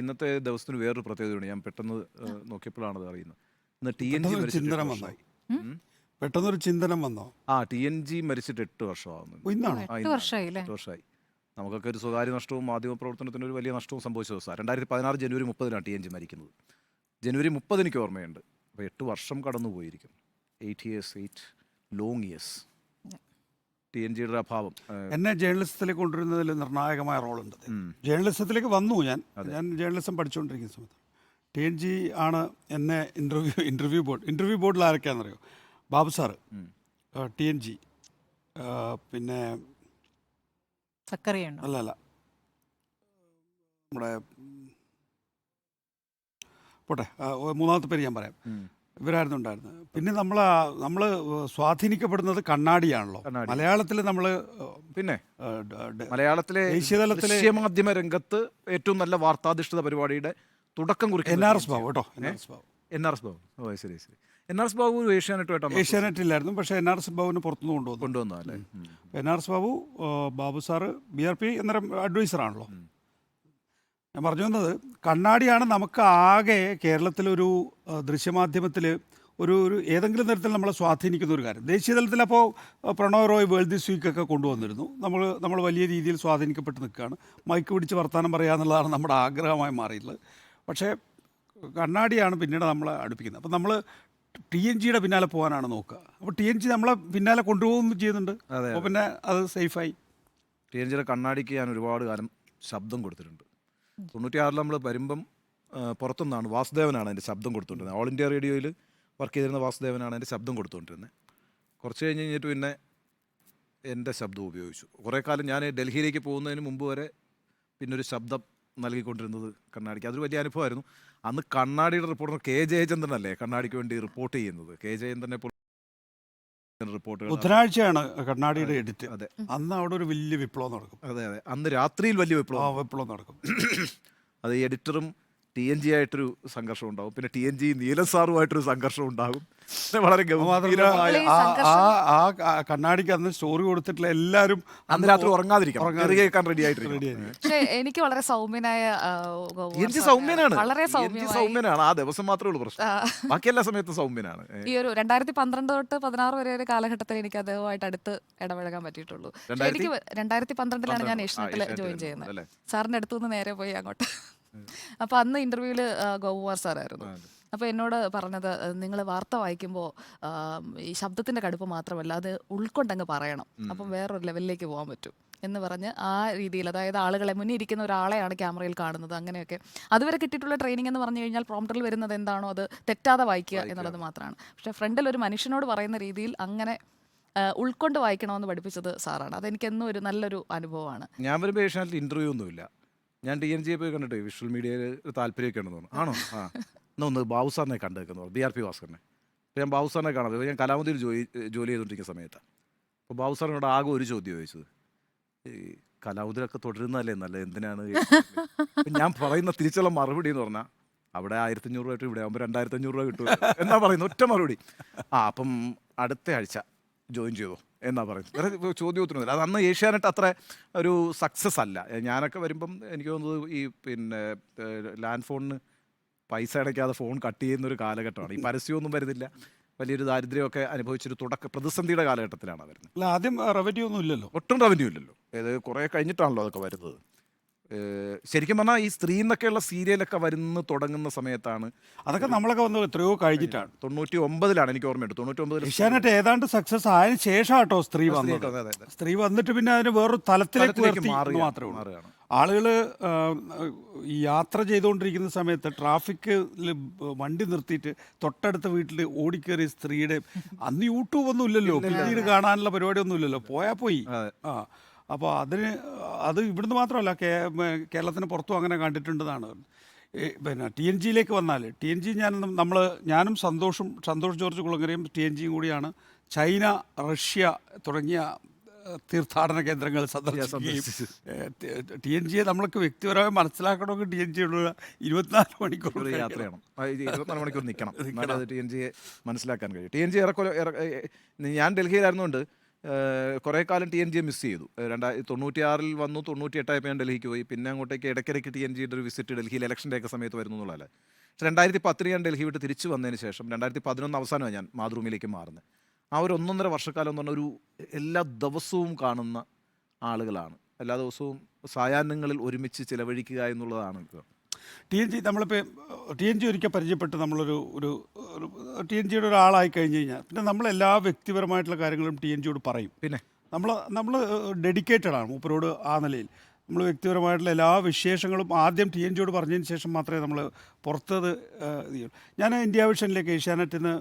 ഇന്നത്തെ ദിവസത്തിന് വേറൊരു പ്രത്യേകതയുണ്ട്. ഞാൻ പെട്ടെന്ന് നോക്കിയപ്പോഴാണ് അത് അറിയുന്നത്. ഇന്ന് TNG പെട്ടെന്നൊരു മരിച്ചിട്ട് 8 ചിന്തനം വന്നോ? വർഷമായി. പെട്ടെന്നൊരു ചിന്തനം വന്നോ? TNG മരിച്ചിട്ട് 8 വർഷമാകുന്നു. ഇന്നാണോ? 8 വർഷമായി അല്ലേ? 8 വർഷമായി. നമുക്കൊക്കെ ഒരു സ്വകാര്യ നഷ്ടവും മാധ്യമപ്രവർത്തനത്തിന് ഒരു വലിയ നഷ്ടവും സംഭവിച്ച ദിവസമാണ്. 2016 ജനുവരി 30-നാണ് TNG മരിക്കുന്നത്. ജനുവരി 30 എനിക്ക് ഓർമ്മയുണ്ട്. അപ്പോൾ 8 വർഷം കടന്നു പോയിരിക്കും. 8 ഇയേഴ്സ്, 8 ലോങ് ഇയേഴ്സ്. TNGയുടെ അഭാവം എന്നെ ജേർണലിസത്തിലേക്ക് കൊണ്ടുവരുന്നതിൽ നിർണായകമായ റോളുണ്ട്. ജേർണലിസത്തിലേക്ക് വന്നു ഞാൻ ജേർണലിസം പഠിച്ചുകൊണ്ടിരിക്കുന്ന സമയത്ത് TNG ആണ് എന്നെ ഇൻ്റർവ്യൂ ബോർഡിൽ ആരൊക്കെയാണെന്നറിയോ? ബാബു സാറ്, TNG, പിന്നെ സക്കറിയുണ്ടോ? അല്ല നമ്മുടെ പോട്ടെ, മൂന്നാമത്തെ പേര് ഞാൻ പറയാം. ഇവരായിരുന്നു ഉണ്ടായിരുന്നത്. പിന്നെ നമ്മൾ സ്വാധീനിക്കപ്പെടുന്നത് കണ്ണാടിയാണല്ലോ. മലയാളത്തിൽ നമ്മൾ പിന്നെ മലയാളത്തിലെ ദേശീയ മാധ്യമ രംഗത്ത് ഏറ്റവും നല്ല വാർത്താധിഷ്ഠിത പരിപാടിയുടെ തുടക്കം കുറിക്കും NRS ബാബു കേട്ടോ. NRS ബാബു. ഓ ശരി. NRS ബാബു ഏഷ്യാനെറ്റിലായിരുന്നു. പക്ഷേ NRS ബാബുവിന് പുറത്തുനിന്ന് കൊണ്ടുവന്നല്ലേ. NRS Babu, Babu sir BRP എന്നൊരു അഡ്വൈസറാണല്ലോ. ഞാൻ പറഞ്ഞു വന്നത്, കണ്ണാടിയാണ് നമുക്ക് ആകെ കേരളത്തിലൊരു ദൃശ്യമാധ്യമത്തിൽ ഒരു ഏതെങ്കിലും തരത്തിൽ നമ്മളെ സ്വാധീനിക്കുന്ന ഒരു കാര്യം. ദേശീയ തലത്തിൽ അപ്പോൾ പ്രണവ് റോയ് വേൾഡ് ദിസ് വീക്കൊക്കെ കൊണ്ടുവന്നിരുന്നു. നമ്മൾ വലിയ രീതിയിൽ സ്വാധീനിക്കപ്പെട്ട് നിൽക്കുകയാണ്. മൈക്ക് പിടിച്ച് വർത്തമാനം പറയുക എന്നുള്ളതാണ് നമ്മുടെ ആഗ്രഹമായി മാറിയിട്ടുള്ളത്. പക്ഷേ കണ്ണാടിയാണ് പിന്നീട് നമ്മളെ അടുപ്പിക്കുന്നത്. അപ്പോൾ നമ്മൾ TNGയുടെ പിന്നാലെ പോകാനാണ് നോക്കുക. അപ്പോൾ TNG നമ്മളെ പിന്നാലെ കൊണ്ടുപോകുകയും ചെയ്യുന്നുണ്ട്. അപ്പോൾ പിന്നെ അത് സേഫായി. TNGയുടെ കണ്ണാടിക്ക് ഞാൻ ഒരുപാട് കാലം ശബ്ദം കൊടുത്തിട്ടുണ്ട്. 96 നമ്മൾ വരുമ്പം പുറത്തുനിന്നാണ് വാസുദേവനാണ് എൻ്റെ ശബ്ദം കൊടുത്തുകൊണ്ടിരുന്നത്. ഓൾ ഇന്ത്യ റേഡിയോയിൽ വർക്ക് ചെയ്തിരുന്ന വാസുദേവനാണ് എൻ്റെ ശബ്ദം കൊടുത്തുകൊണ്ടിരുന്നത്. കുറച്ച് കഴിഞ്ഞിട്ട് പിന്നെ എൻ്റെ ശബ്ദം ഉപയോഗിച്ചു. കുറേ കാലം ഞാൻ ഡൽഹിയിലേക്ക് പോകുന്നതിന് മുമ്പ് വരെ പിന്നൊരു ശബ്ദം നൽകിക്കൊണ്ടിരുന്നത് കണ്ണാടിക്ക്. അതൊരു വലിയ അനുഭവമായിരുന്നു. അന്ന് കണ്ണാടിയുടെ റിപ്പോർട്ടർ K. ജയചന്ദ്രനല്ലേ കണ്ണാടിക്ക് വേണ്ടി റിപ്പോർട്ട് ചെയ്യുന്നത്. K. ജയചന്ദ്രനെ റിപ്പോർട്ടുകൾ ബുധനാഴ്ചയാണ് കണ്ണാടിയുടെ എഡിറ്റ്. അതെ, അന്ന് അവിടെ ഒരു വലിയ വിപ്ലവം നടക്കും. അതെ, അന്ന് രാത്രിയിൽ വലിയ വിപ്ലവം നടക്കും. അത് എഡിറ്ററും TNG ആയിട്ടൊരു സംഘർഷം ഉണ്ടാവും. പിന്നെ TNG നീലൻ സാറുമായിട്ടൊരു സംഘർഷം ഉണ്ടാകും. വളരെ കണ്ണാടിക്ക് അന്ന് സ്റ്റോറി കൊടുത്തിട്ടുള്ള എല്ലാവരും അന്ന് രാത്രി ഉറങ്ങാതിരിക്കണം, റെഡി ആയിട്ട്. എനിക്ക് വളരെ സൗമ്യനായ സൗമ്യനാണ്. ആ ദിവസം മാത്രമേ ഉള്ളൂ പ്രശ്നം. ബാക്കി എല്ലാ സമയത്തും സൗമ്യനാണ്. ഈ ഒരു 2012 തൊട്ട് 16 വരെ ഒരു കാലഘട്ടത്തിൽ എനിക്ക് അദ്ദേഹമായിട്ട് അടുത്ത് ഇടപഴകാൻ പറ്റിയിട്ടുള്ളൂ. എനിക്ക് 2012 ഞാൻ ഏഷ്യനെറ്റിൽ ജോയിൻ ചെയ്യുന്നത്. സാറിന്റെ അടുത്തുനിന്ന് നേരെ പോയി അങ്ങോട്ട്. അപ്പോൾ അന്ന് ഇന്റർവ്യൂവിൽ ഗോകുമാർ സാറായിരുന്നു. അപ്പോൾ എന്നോട് പറഞ്ഞത്, നിങ്ങൾ വാർത്ത വായിക്കുമ്പോൾ ഈ ശബ്ദത്തിൻ്റെ കടുപ്പ് മാത്രമല്ല, അത് ഉൾക്കൊണ്ടങ്ങ് പറയണം, അപ്പം വേറൊരു ലെവലിലേക്ക് പോകാൻ പറ്റും എന്ന് പറഞ്ഞ് ആ രീതിയിൽ, അതായത് ആളുകളെ മുന്നിൽ ഇരിക്കുന്ന ഒരാളെയാണ് ക്യാമറയിൽ കാണുന്നത്. അങ്ങനെയൊക്കെ അതുവരെ കിട്ടിയിട്ടുള്ള ട്രെയിനിങ് എന്ന് പറഞ്ഞു കഴിഞ്ഞാൽ പ്രോംപ്റ്ററിൽ വരുന്നത് എന്താണോ അത് തെറ്റാതെ വായിക്കുക എന്നുള്ളത് മാത്രമാണ്. പക്ഷേ ഫ്രണ്ടിൽ ഒരു മനുഷ്യനോട് പറയുന്ന രീതിയിൽ അങ്ങനെ ഉൾക്കൊണ്ട് വായിക്കണമെന്ന് പഠിപ്പിച്ചത് സാറാണ്. അതെനിക്കെന്നും ഒരു നല്ലൊരു അനുഭവമാണ്. ഞാൻ വരുമ്പോൾ ഏഷ്യാനെറ്റിൽ ഇൻ്റർവ്യൂ ഒന്നുമില്ല. ഞാൻ TNG പോയി കണ്ടിട്ട് വിഷ്വൽ മീഡിയയിൽ താല്പര്യമൊക്കെ ഉണ്ടെന്ന് തോന്നുന്നു. ആണോ? ഒന്ന് ബാബു സാറിനെ കണ്ടേക്കെന്ന് പറഞ്ഞു, BRP ഭാസ്കറിനെ. അപ്പോൾ ഞാൻ ബാബു സാറിനെ കാണാതെ, ഞാൻ കലാമതിയിൽ ജോലി ചെയ്തുകൊണ്ടിരിക്കുന്ന സമയത്താണ്. അപ്പോൾ ബാബു സാറിനോട് ആകെ ഒരു ചോദ്യം ചോദിച്ചത്, ഈ കലാമതിലൊക്കെ തുടരുന്നതല്ലേ നല്ലത്, എന്തിനാണ്? ഞാൻ പറയുന്ന തിരിച്ചുള്ള മറുപടി എന്ന് പറഞ്ഞാൽ, അവിടെ 1500 രൂപ കിട്ടും, ഇവിടെ ആകുമ്പോൾ 2500 രൂപ കിട്ടും എന്നാ പറയുന്നത്. ഒറ്റ മറുപടി. അപ്പം അടുത്ത ആഴ്ച ജോയിൻ ചെയ്തോ എന്നാ പറയുന്നത്. വേറെ ചോദ്യോത്തരമില്ല. അത് അന്ന് ഏഷ്യാനെറ്റ് അത്ര ഒരു സക്സസ് അല്ല. ഞാനൊക്കെ വരുമ്പം എനിക്ക് തോന്നുന്നത് ഈ പിന്നെ ലാൻഡ് ഫോണിന് പൈസ അടയ്ക്കാതെ ഫോൺ കട്ട് ചെയ്യുന്നൊരു കാലഘട്ടമാണ്. ഈ പരസ്യമൊന്നും വരുന്നില്ല. വലിയൊരു ദാരിദ്ര്യമൊക്കെ അനുഭവിച്ചൊരു പ്രതിസന്ധിയുടെ കാലഘട്ടത്തിലാണ് വരുന്നത്. അല്ല, ആദ്യം റവന്യൂ ഒന്നും ഇല്ലല്ലോ, ഒട്ടും റവന്യൂ ഇല്ലല്ലോ. ഇത് കുറേ കഴിഞ്ഞിട്ടാണല്ലോ അതൊക്കെ വരുന്നത്. ശരിക്കും പറഞ്ഞാൽ ഈ സ്ത്രീ എന്നൊക്കെയുള്ള സീരിയലൊക്കെ വരുന്ന തുടങ്ങുന്ന സമയത്താണ്. അതൊക്കെ നമ്മളൊക്കെ വന്നത് എത്രയോ കഴിഞ്ഞിട്ടാണ്. 99 എനിക്ക് ഓർമ്മയുണ്ട്. 99 ഏഷ്യാനെറ്റ് ഏതാണ്ട് സക്സസ് ആയതിനു ശേഷം കേട്ടോ സ്ത്രീ വന്നത്. സ്ത്രീ വന്നിട്ട് പിന്നെ അതിന് വേറൊരു തലത്തിലേക്ക് മാത്രമേ ഉള്ളൂ. ആളുകൾ ഈ യാത്ര ചെയ്തുകൊണ്ടിരിക്കുന്ന സമയത്ത് ട്രാഫിക്കിൽ വണ്ടി നിർത്തിയിട്ട് തൊട്ടടുത്ത വീട്ടിൽ ഓടിക്കേറിയ സ്ത്രീയുടെ, അന്ന് യൂട്യൂബ് ഒന്നും ഇല്ലല്ലോ, പിന്നീട് കാണാനുള്ള പരിപാടിയൊന്നും ഇല്ലല്ലോ, പോയാൽ പോയി. അപ്പോൾ അത് ഇവിടുന്ന് മാത്രമല്ല, കേരളത്തിന് പുറത്തും അങ്ങനെ കണ്ടിട്ടുണ്ടെന്നാണ്. പിന്നെ TNGയിലേക്ക് വന്നാൽ, TNG ഞാനും സന്തോഷ് ജോർജ് കുളങ്ങരയും TNGയും കൂടിയാണ് ചൈന, റഷ്യ തുടങ്ങിയ തീർത്ഥാടന കേന്ദ്രങ്ങൾ സന്ദർശിക്കുകയും TNGയെ നമ്മൾക്ക് വ്യക്തിപരമായി മനസ്സിലാക്കണമെങ്കിൽ TNGയുള്ള 24 മണിക്കൂർ യാത്രയാണ്, 24 മണിക്കൂർ നിൽക്കണം. TNGയെ മനസ്സിലാക്കാൻ കഴിയും. TNG ഞാൻ ഡൽഹിയിലായിരുന്നുകൊണ്ട് കുറേ കാലം TNG മിസ് ചെയ്തു. 96 വന്നു, 98 ഞാൻ ഡൽഹിക്ക് പോയി. പിന്നെ അങ്ങോട്ടേക്ക് ഇടയ്ക്കിടയ്ക്ക് TNGയുടെ ഒരു വിസിറ്റ് ഡൽഹിയിൽ ഇലക്ഷൻ്റെ ഒക്കെ സമയത്ത് വരുന്നു എന്നുള്ളതല്ല. പക്ഷേ 2010 ഞാൻ ഡൽഹി വിട്ട് തിരിച്ചു വന്നതിന് ശേഷം 2011 അവസാനമാണ് ഞാൻ മാതൃഭൂമിയിലേക്ക് മാറുന്നത്. ആ ഒരു 1.5 വർഷക്കാലം എന്ന് പറഞ്ഞാൽ ഒരു എല്ലാ ദിവസവും കാണുന്ന ആളുകളാണ്. എല്ലാ ദിവസവും സായാഹ്നങ്ങളിൽ ഒരുമിച്ച് ചിലവഴിക്കുക എന്നുള്ളതാണ് ഇത്. TNG നമ്മളിപ്പോൾ TNG ഒരിക്കൽ പരിചയപ്പെട്ട് നമ്മളൊരു TNGയുടെ ഒരാളായി കഴിഞ്ഞ് കഴിഞ്ഞാൽ പിന്നെ നമ്മളെല്ലാ വ്യക്തിപരമായിട്ടുള്ള കാര്യങ്ങളും TNGയോട് പറയും. പിന്നെ നമ്മൾ ഡെഡിക്കേറ്റഡ് ആണ് മൂപ്പരോട്. ആ നിലയിൽ നമ്മൾ വ്യക്തിപരമായിട്ടുള്ള എല്ലാ വിശേഷങ്ങളും ആദ്യം TNGയോട് പറഞ്ഞതിന് ശേഷം മാത്രമേ നമ്മൾ പുറത്തത് ചെയ്യൂ. ഞാൻ ഇന്ത്യ വിഷനിലേക്ക്, ഏഷ്യാനെറ്റിൽ നിന്ന്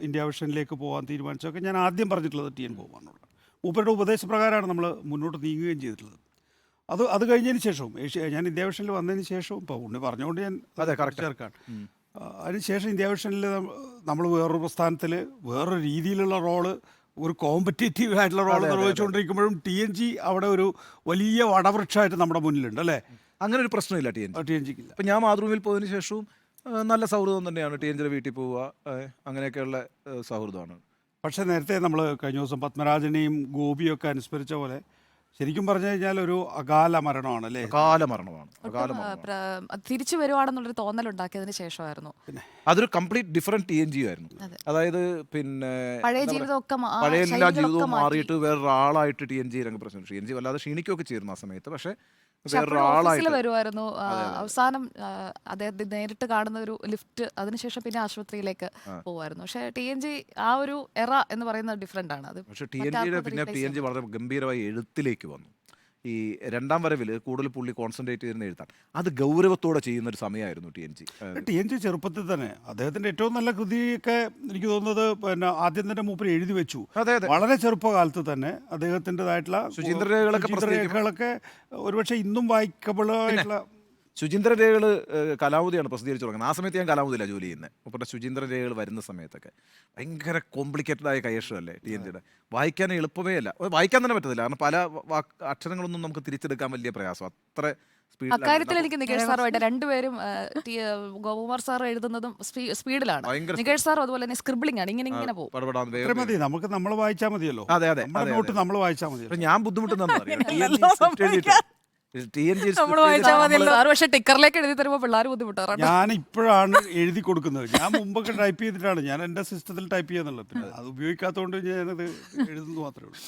ഇന്ത്യ വിഷനിലേക്ക് പോകാൻ തീരുമാനിച്ചതൊക്കെ ഞാൻ ആദ്യം പറഞ്ഞിട്ടുള്ളത് TN പോകാനുള്ള മൂപ്പരുടെ ഉപദേശപ്രകാരമാണ് നമ്മൾ മുന്നോട്ട് നീങ്ങുകയും ചെയ്തിട്ടുള്ളത്. അത് കഴിഞ്ഞതിന് ശേഷവും ഞാൻ ഇന്ത്യ വിഷനിൽ വന്നതിന് ശേഷവും ഇപ്പോൾ ഉണ്ണി പറഞ്ഞുകൊണ്ട് ഞാൻ ചേർക്കാണ്. അതിനുശേഷം ഇന്ത്യ വിഷനിൽ നമ്മൾ വേറൊരു പ്രസ്ഥാനത്തിൽ വേറൊരു രീതിയിലുള്ള റോള്, ഒരു കോമ്പറ്റേറ്റീവ് ആയിട്ടുള്ള റോൾ നിർവഹിച്ചുകൊണ്ടിരിക്കുമ്പോഴും TNG അവിടെ ഒരു വലിയ വടവൃക്ഷമായിട്ട് നമ്മുടെ മുന്നിലുണ്ട് അല്ലേ? അങ്ങനെ ഒരു പ്രശ്നമില്ല TNGക്ക് ഇല്ല. ഇപ്പം ഞാൻ മാതൃഭൂമിയിൽ പോയതിന് ശേഷവും നല്ല സൗഹൃദം തന്നെയാണ്. TNGയുടെ വീട്ടിൽ പോവുക, അങ്ങനെയൊക്കെയുള്ള സൗഹൃദമാണ്. പക്ഷേ നേരത്തെ നമ്മൾ കഴിഞ്ഞ ദിവസം പത്മരാജനെയും ഗോപിയൊക്കെ അനുസ്മരിച്ച പോലെ ശരിക്കും പറഞ്ഞു കഴിഞ്ഞാൽ ഒരു അകാല മരണമാണ് അല്ലേ? അകാല മരണമാണ്. തിരിച്ചു വരുവാണെന്നുള്ളൊരു തോന്നലുണ്ടാക്കിയതിന് ശേഷമായിരുന്നു. അതൊരു കംപ്ലീറ്റ് ഡിഫറെന്റ് TNG ആയിരുന്നു. അതായത് പിന്നെ പഴയ ജീവിതമൊക്കെ പഴയ എല്ലാ ജീവിതവും മാറിയിട്ട് വേറൊരാളായിട്ട് TNG രംഗപ്രവേശനം. TNG വല്ലാതെ ക്ഷീണിക്കുകയൊക്കെ ചേരുന്നു ആ സമയത്ത്. പക്ഷേ വേറൊരാളായിട്ട് വരുമായിരുന്നു. അവസാനം അദ്ദേഹത്തെ നേരിട്ട് കാണുന്ന ഒരു ലിഫ്റ്റ്, അതിനുശേഷം പിന്നെ ആശുപത്രിയിലേക്ക് പോകുമായിരുന്നു. പക്ഷേ TNG ആ ഒരു എറ എന്ന് പറയുന്നത് ഡിഫറെന്റ് ആണ്. അത് പക്ഷേ TNG വളരെ ഗംഭീരമായി എഴുത്തിലേക്ക് വന്നു. ഈ രണ്ടാം വരവിൽ കൂടുതൽ പുള്ളി കോൺസെൻട്രേറ്റ് ചെയ്യുന്ന എഴുത്താണ്. അത് ഗൗരവത്തോടെ ചെയ്യുന്ന ഒരു സമയമായിരുന്നു TNG. ചെറുപ്പത്തിൽ തന്നെ അദ്ദേഹത്തിന്റെ ഏറ്റവും നല്ല കൃതിയൊക്കെ എനിക്ക് തോന്നുന്നത് പിന്നെ ആദ്യം തന്നെ മൂപ്പര് എഴുതി വെച്ചു. വളരെ ചെറുപ്പകാലത്ത് തന്നെ അദ്ദേഹത്തിൻ്റെതായിട്ടുള്ള ശുചീന്ദ്രരേഖകളൊക്കെ ഒരുപക്ഷെ ഇന്നും വായിക്കബിൾ ആയിട്ടുള്ള ശുചീന്ദ്രരേഖകൾ കലാവധിയാണ് പ്രസിദ്ധീകരിച്ചു തുടങ്ങുന്നത്. ആ സമയത്ത് ഞാൻ കലാവധിയിലാണ് ജോലി ചെയ്യുന്നത്. അപ്പോൾ ശുചീന്ദ്രരേഖകൾ വരുന്ന സമയത്തൊക്കെ ഭയങ്കര കോംപ്ലിക്കേറ്റഡ് ആയ കൈയക്ഷരമല്ലേ TNGയുടെ. വായിക്കാൻ എളുപ്പമേ അല്ല, വായിക്കാൻ തന്നെ പറ്റത്തില്ല. കാരണം പല അക്ഷരങ്ങളൊന്നും നമുക്ക് തിരിച്ചെടുക്കാൻ വലിയ പ്രയാസം. അത്ര അക്കാര്യത്തിൽ എനിക്ക് നികേഷ് സാറുമായിട്ട് രണ്ടുപേരും ഗോപകുമാർ സാർ എഴുതുന്നതും സ്പീഡിലാണ്. നികേഷ് സാറും അതുപോലെ തന്നെ സ്ക്രിബിളിംഗ് ആണ്. ഇങ്ങനെ പോകും. മതി, നമുക്ക് നമ്മൾ വായിച്ചാൽ മതിയല്ലോ. നോട്ട് നമ്മൾ വായിച്ചാൽ മതി. ഞാൻ ബുദ്ധിമുട്ടുന്ന പക്ഷേ ടിക്കറിലേക്ക് എഴുതി തരുമ്പോൾ പിള്ളേർ ബുദ്ധിമുട്ടാറാണ്. ഞാൻ ഇപ്പോഴാണ് എഴുതി കൊടുക്കുന്നത്. ഞാൻ മുമ്പൊക്കെ ടൈപ്പ് ചെയ്തിട്ടാണ്, ഞാൻ എൻ്റെ സിസ്റ്റത്തിൽ ടൈപ്പ് ചെയ്യാന്നുള്ളത്. പിന്നെ അത് ഉപയോഗിക്കാത്തതുകൊണ്ട് ഞാനത് എഴുതുന്നത് മാത്രമേ ഉള്ളൂ.